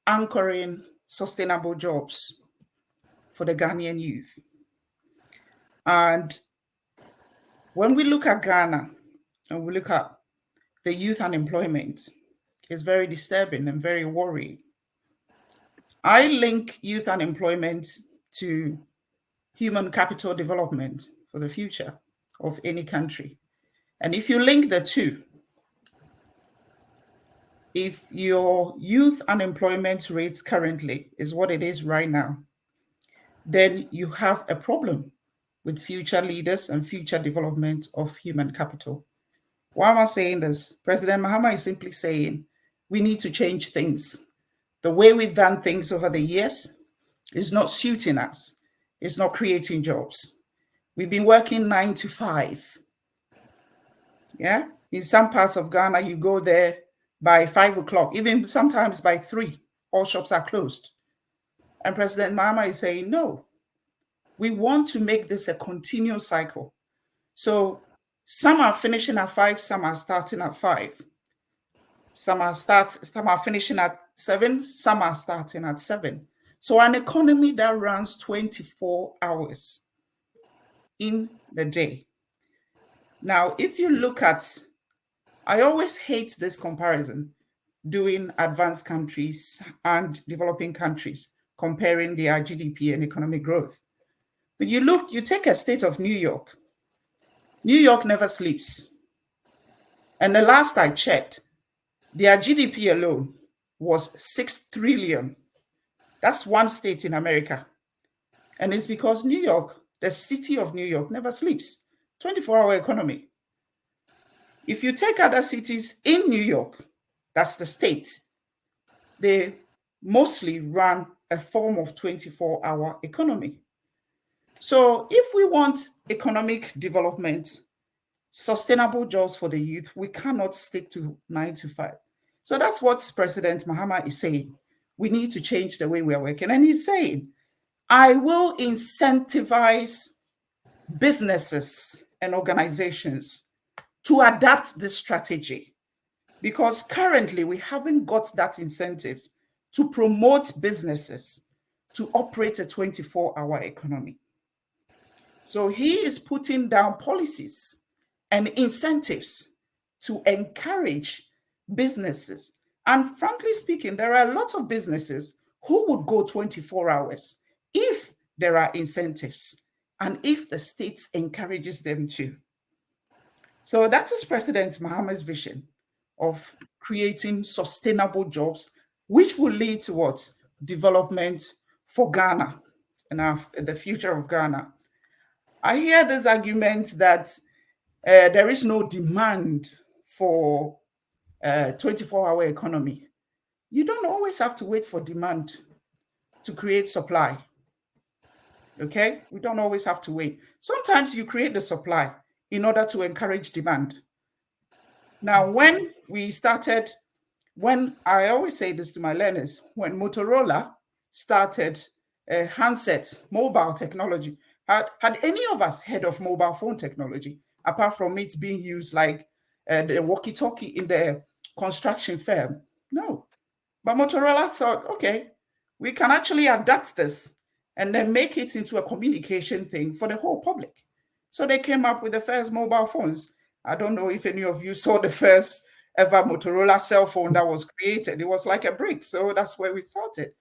anchoring sustainable jobs for the Ghanaian youth. And when we look at Ghana and we look at the youth unemployment, it's very disturbing and very worrying. I link youth unemployment to human capital development for the future of any country. And if you link the two, if your youth unemployment rate currently is what it is right now, then you have a problem with future leaders and future development of human capital. Why am I saying this? President Mahama is simply saying we need to change things. The way we've done things over the years is not suiting us. It's not creating jobs. We've been working 9 to 5. Yeah. In some parts of Ghana, you go there by 5 o'clock, even sometimes by 3, all shops are closed. And President Mahama is saying, no, we want to make this a continuous cycle. So some are finishing at 5, some are starting at 5. Some are finishing at 7, some are starting at 7. So an economy that runs 24 hours in the day. Now, if you look at, I always hate this comparison, doing advanced countries and developing countries, comparing their GDP and economic growth. But you take a state of New York. New York never sleeps. And the last I checked, their GDP alone was 6 trillion. That's one state in America. And it's because New York, the city of New York, never sleeps. 24-hour economy. If you take other cities in New York, that's the state, they mostly run a form of 24-hour economy. So if we want economic development, sustainable jobs for the youth, we cannot stick to 9 to 5. So that's what President Mahama is saying. We need to change the way we are working. And he's saying, I will incentivize businesses and organizations to adapt this strategy, because currently we haven't got that incentives to promote businesses to operate a 24-hour economy. So he is putting down policies and incentives to encourage businesses. And frankly speaking, there are a lot of businesses who would go 24 hours if there are incentives and if the state encourages them to. So that is President Mahama's vision of creating sustainable jobs, which will lead to what? Development for Ghana and the future of Ghana. I hear this argument that there is no demand for a 24-hour economy. You don't always have to wait for demand to create supply. Okay? We don't always have to wait. Sometimes you create the supply in order to encourage demand. Now, when I always say this to my learners, when Motorola started handset, mobile technology, had any of us heard of mobile phone technology, apart from it being used like the walkie-talkie in the construction firm? No. But Motorola thought, okay, we can actually adapt this and then make it into a communication thing for the whole public. So they came up with the first mobile phones. I don't know if any of you saw the first ever Motorola cell phone that was created. It was like a brick. So that's where we started.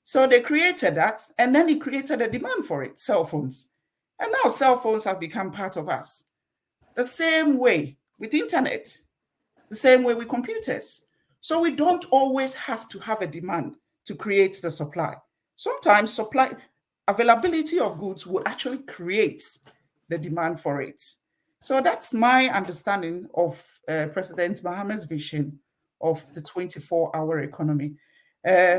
So they created that, and then it created a demand for it, cell phones. And now cell phones have become part of us. The same way with internet, the same way with computers. So we don't always have to have a demand to create the supply. Sometimes supply availability of goods will actually create the demand for it. So that's my understanding of President Mahama's vision of the 24-hour economy.